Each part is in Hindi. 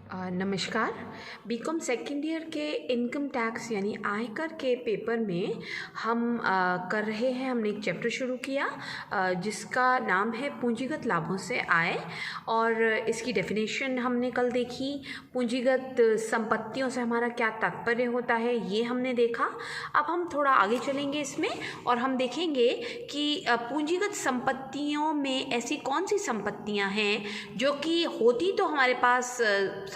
नमस्कार। बीकॉम सेकेंड ईयर के इनकम टैक्स यानी आयकर के पेपर में हम कर रहे हैं। हमने एक चैप्टर शुरू किया जिसका नाम है पूंजीगत लाभों से आय, और इसकी डेफिनेशन हमने कल देखी। पूंजीगत संपत्तियों से हमारा क्या तात्पर्य होता है ये हमने देखा। अब हम थोड़ा आगे चलेंगे इसमें और हम देखेंगे कि पूंजीगत संपत्तियों में ऐसी कौन सी संपत्तियां हैं जो कि होती तो हमारे पास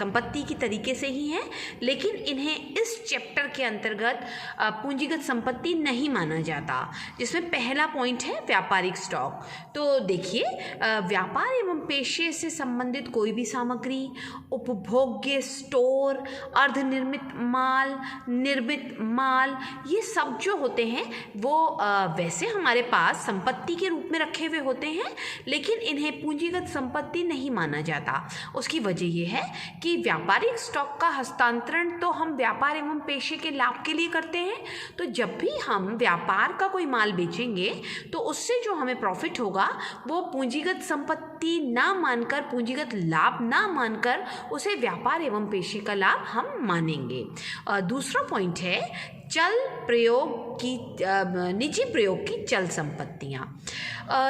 संपत्ति की तरीके से ही है, लेकिन इन्हें इस चैप्टर के अंतर्गत पूंजीगत संपत्ति नहीं माना जाता। जिसमें पहला पॉइंट है व्यापारिक स्टॉक। तो देखिए, व्यापार एवं पेशे से संबंधित कोई भी सामग्री, उपभोग्य स्टोर, अर्धनिर्मित माल, निर्मित माल, ये सब जो होते हैं वो वैसे हमारे पास संपत्ति के रूप में रखे हुए होते हैं, लेकिन इन्हें पूंजीगत संपत्ति नहीं माना जाता। उसकी वजह यह है कि व्यापारिक स्टॉक का हस्तांतरण तो हम व्यापार एवं पेशे के लाभ के लिए करते हैं। तो जब भी हम व्यापार का कोई माल बेचेंगे तो उससे जो हमें प्रॉफिट होगा वो पूंजीगत संपत्ति ना मानकर, पूंजीगत लाभ ना मानकर उसे व्यापार एवं पेशे का लाभ हम मानेंगे। दूसरा पॉइंट है चल प्रयोग की, निजी प्रयोग की चल संपत्तियाँ।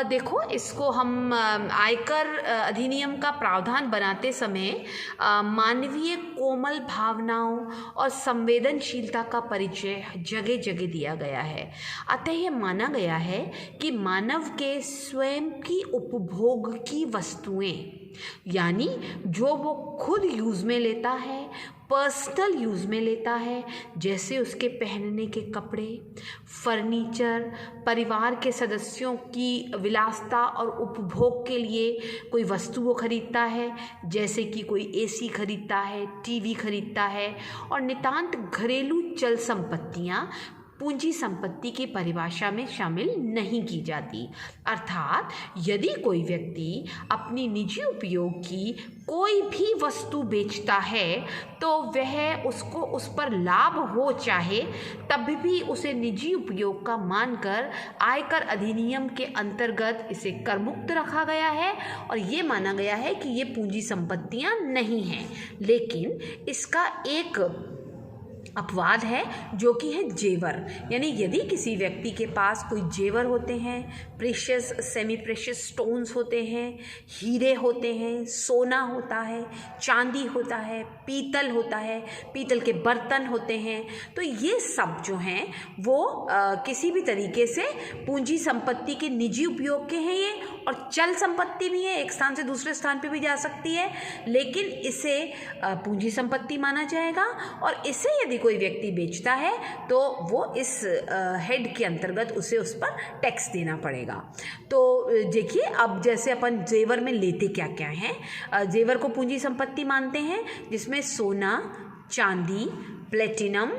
देखो, इसको हम आयकर अधिनियम का प्रावधान बनाते समय मानवीय कोमल भावनाओं और संवेदनशीलता का परिचय जगह जगह दिया गया है। अतः यह माना गया है कि मानव के स्वयं की उपभोग की वस्तुएं, यानी जो वो खुद यूज़ में लेता है, पर्सनल यूज़ में लेता है, जैसे उसके पहनने के कपड़े, फर्नीचर, परिवार के सदस्यों की विलासिता और उपभोग के लिए कोई वस्तु वो खरीदता है, जैसे कि कोई एसी खरीदता है, टीवी खरीदता है, और नितांत घरेलू चल संपत्तियाँ पूंजी संपत्ति की परिभाषा में शामिल नहीं की जाती। अर्थात यदि कोई व्यक्ति अपनी निजी उपयोग की कोई भी वस्तु बेचता है तो वह उसको उस पर लाभ हो चाहे तब भी उसे निजी उपयोग का मानकर आयकर अधिनियम के अंतर्गत इसे कर मुक्त रखा गया है, और ये माना गया है कि ये पूंजी संपत्तियां नहीं हैं। लेकिन इसका एक अपवाद है जो कि है जेवर। यानी यदि किसी व्यक्ति के पास कोई जेवर होते हैं, प्रेशियस, सेमी प्रेशियस स्टोन्स होते हैं, हीरे होते हैं, सोना होता है, चांदी होता है, पीतल होता है, पीतल के बर्तन होते हैं, तो ये सब जो हैं वो किसी भी तरीके से पूंजी संपत्ति के निजी उपयोग के हैं ये, और चल संपत्ति भी है, एक स्थान से दूसरे स्थान पे भी जा सकती है, लेकिन इसे पूंजी संपत्ति माना जाएगा। और इसे यदि कोई व्यक्ति बेचता है तो वो इस हेड के अंतर्गत उसे उस पर टैक्स देना पड़ेगा। तो देखिए, अब जैसे अपन जेवर में लेते क्या क्या हैं, जेवर को पूंजी संपत्ति मानते हैं जिसमें सोना, चांदी, प्लेटिनम,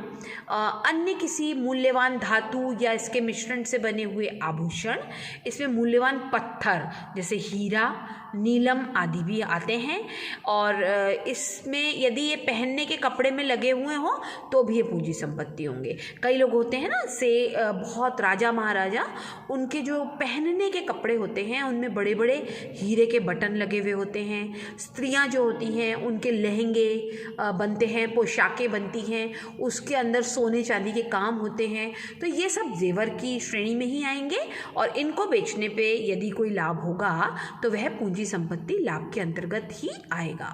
अन्य किसी मूल्यवान धातु या इसके मिश्रण से बने हुए आभूषण, इसमें मूल्यवान पत्थर जैसे हीरा, नीलम आदि भी आते हैं, और इसमें यदि ये पहनने के कपड़े में लगे हुए हों तो भी ये पूंजी संपत्ति होंगे। कई लोग होते हैं ना से बहुत राजा महाराजा, उनके जो पहनने के कपड़े होते हैं उनमें बड़े बड़े हीरे के बटन लगे हुए होते हैं। स्त्रियां जो होती हैं उनके लहंगे बनते हैं, पोशाकें बनती हैं, उसके अंदर सोने चांदी के काम होते हैं। तो ये सब जेवर की श्रेणी में ही आएंगे, और इनको बेचने पे यदि कोई लाभ होगा तो वह पूंजी संपत्ति लाभ के अंतर्गत ही आएगा।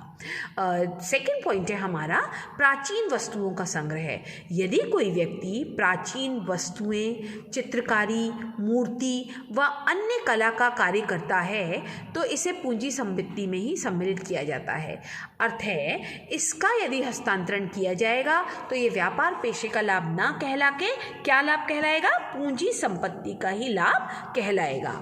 सेकंड पॉइंट है हमारा प्राचीन वस्तुओं का संग्रह। यदि कोई व्यक्ति प्राचीन वस्तुएं, चित्रकारी, मूर्ति व अन्य कला का कार्य करता है तो इसे पूंजी संपत्ति में ही सम्मिलित किया जाता है। अर्थ है इसका यदि हस्तांतरण किया जाएगा तो ये व्यापार पेशे का लाभ ना कहला के क्या लाभ कहलाएगा? पूंजी संपत्ति का ही लाभ कहलाएगा।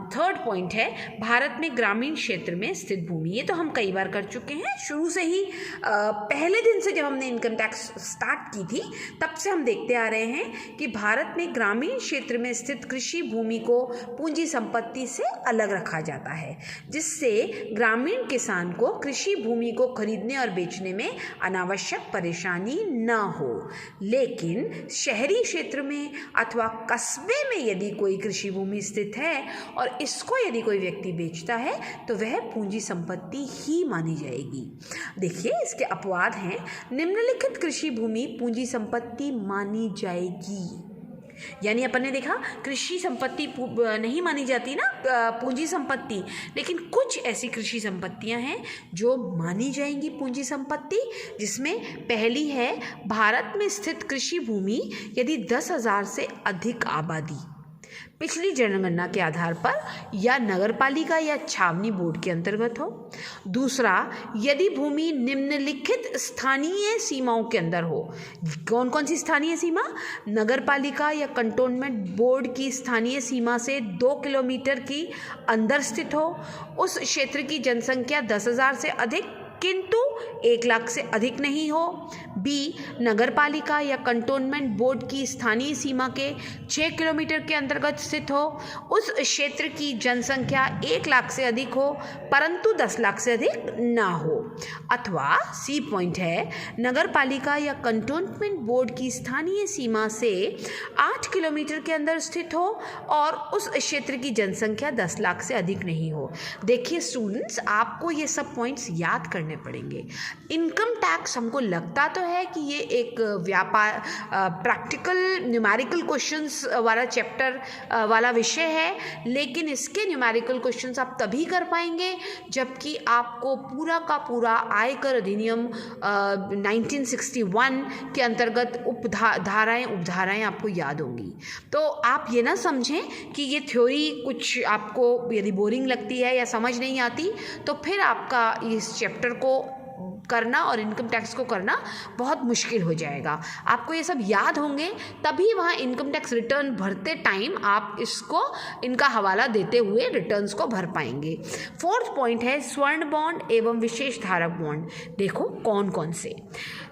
थर्ड पॉइंट है भारत में ग्रामीण क्षेत्र में स्थित भूमि। ये तो हम कई बार कर चुके हैं, शुरू से ही पहले दिन से जब हमने इनकम टैक्स स्टार्ट की थी तब से हम देखते आ रहे हैं कि भारत में ग्रामीण क्षेत्र में स्थित कृषि भूमि को पूंजी संपत्ति से अलग रखा जाता है, जिससे ग्रामीण किसान को कृषि भूमि को खरीदने और बेचने में अनावश्यक परेशानी न हो। लेकिन शहरी क्षेत्र में अथवा कस्बे में यदि कोई कृषि भूमि स्थित है और इसको यदि कोई व्यक्ति बेचता है है तो वह पूंजी संपत्ति ही मानी जाएगी। देखिए इसके अपवाद हैं, निम्नलिखित कृषि भूमि पूंजी संपत्ति मानी जाएगी। यानी अपन ने देखा कृषि संपत्ति नहीं मानी जाती ना पूंजी संपत्ति, लेकिन कुछ ऐसी कृषि संपत्तियां हैं जो मानी जाएंगी पूंजी संपत्ति, जिसमें पहली है भारत में स्थित कृषि भूमि यदि 10,000 से अधिक आबादी, पिछली जनगणना के आधार पर या नगरपालिका या छावनी बोर्ड के अंतर्गत हो। दूसरा, यदि भूमि निम्नलिखित स्थानीय सीमाओं के अंदर हो। कौन कौन सी स्थानीय सीमा? नगरपालिका या कंटोनमेंट बोर्ड की स्थानीय सीमा से 2 किलोमीटर की अंदर स्थित हो, उस क्षेत्र की जनसंख्या 10,000 से अधिक किंतु 1 लाख से अधिक नहीं हो। बी, नगरपालिका या कंटोनमेंट बोर्ड की स्थानीय सीमा के 6 किलोमीटर के अंतर्गत स्थित हो, उस क्षेत्र की जनसंख्या 1 लाख से अधिक हो परंतु 10 लाख से अधिक ना हो। अथवा सी पॉइंट है, नगरपालिका या कंटोनमेंट बोर्ड की स्थानीय सीमा से 8 किलोमीटर के अंदर स्थित हो और उस क्षेत्र की जनसंख्या 10 लाख से अधिक नहीं हो। देखिए स्टूडेंट्स, आपको ये सब पॉइंट्स याद करने पड़ेंगे। इनकम टैक्स हमको लगता तो है कि ये एक व्यापार प्रैक्टिकल न्यूमेरिकल क्वेश्चंस वाला चैप्टर वाला विषय है, लेकिन इसके न्यूमेरिकल क्वेश्चंस आप तभी कर पाएंगे जबकि आपको पूरा का पूरा आयकर अधिनियम 1961 के अंतर्गत उपधाराएं आपको याद होंगी। तो आप ये ना समझें कि ये थ्योरी कुछ आपको यदि बोरिंग लगती है या समझ नहीं आती तो फिर आपका इस चैप्टर को करना और इनकम टैक्स को करना बहुत मुश्किल हो जाएगा। आपको ये सब याद होंगे तभी वहाँ इनकम टैक्स रिटर्न भरते टाइम आप इसको इनका हवाला देते हुए रिटर्न्स को भर पाएंगे। 4th पॉइंट है स्वर्ण बॉन्ड एवं विशेष धारक बॉन्ड। देखो कौन कौन से।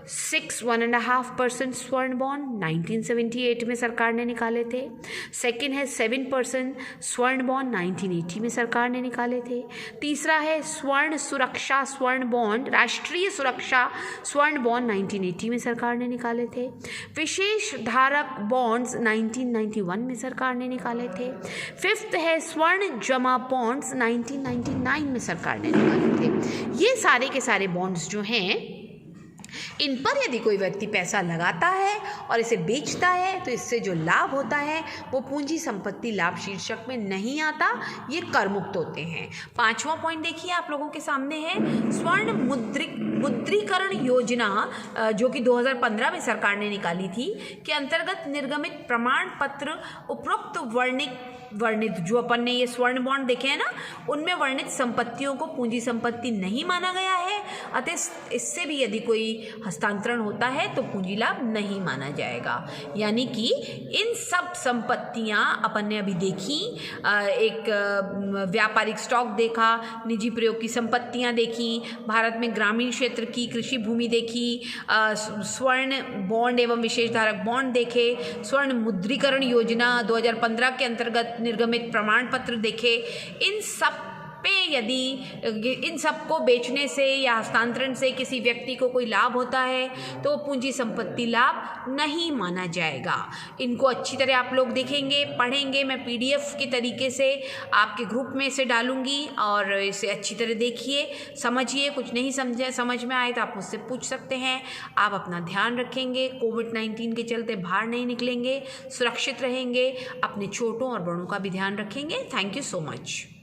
1.5% स्वर्ण बॉन्ड 1978 में सरकार ने निकाले थे। सेकंड है 7% स्वर्ण बॉन्ड 1980 में सरकार ने निकाले थे। तीसरा है स्वर्ण सुरक्षा स्वर्ण बॉन्ड, राष्ट्रीय सुरक्षा स्वर्ण बॉन्ड 1980 में सरकार ने निकाले थे। विशेष धारक बॉन्ड्स 1991 में सरकार ने निकाले थे। 5th है स्वर्ण जमा बॉन्ड्स 1999 में सरकार ने निकाले थे। ये सारे के सारे बॉन्ड्स जो हैं, इन पर यदि कोई व्यक्ति पैसा लगाता है और इसे बेचता है तो इससे जो लाभ होता है वो पूंजी संपत्ति लाभ शीर्षक में नहीं आता, ये कर मुक्त होते हैं। 5वां पॉइंट देखिए आप लोगों के सामने है स्वर्ण मुद्रीकरण योजना जो कि 2015 में सरकार ने निकाली थी, के अंतर्गत निर्गमित प्रमाण पत्र उपरोक्त वर्णित जो अपन ने ये स्वर्ण बॉन्ड देखे हैं ना, उनमें वर्णित संपत्तियों को पूंजी संपत्ति नहीं माना गया है। अतः इससे भी यदि कोई हस्तांतरण होता है तो पूंजी लाभ नहीं माना जाएगा। यानी कि इन सब संपत्तियां अपन ने अभी देखी, एक व्यापारिक स्टॉक देखा, निजी प्रयोग की संपत्तियां देखी, भारत में ग्रामीण क्षेत्र की कृषि भूमि देखी, स्वर्ण बॉन्ड एवं विशेष धारक बॉन्ड देखे, स्वर्ण मुद्रीकरण योजना 2015 के अंतर्गत निर्गमित प्रमाण पत्र देखे। इन सब पे यदि इन सब को बेचने से या हस्तांतरण से किसी व्यक्ति को कोई लाभ होता है तो पूंजी संपत्ति लाभ नहीं माना जाएगा। इनको अच्छी तरह आप लोग देखेंगे, पढ़ेंगे। मैं PDF के तरीके से आपके ग्रुप में इसे डालूंगी और इसे अच्छी तरह देखिए, समझिए। कुछ नहीं समझ में आए तो आप मुझसे पूछ सकते हैं। आप अपना ध्यान रखेंगे, कोविड-19 के चलते बाहर नहीं निकलेंगे, सुरक्षित रहेंगे, अपने छोटों और बड़ों का भी ध्यान रखेंगे। Thank you so much.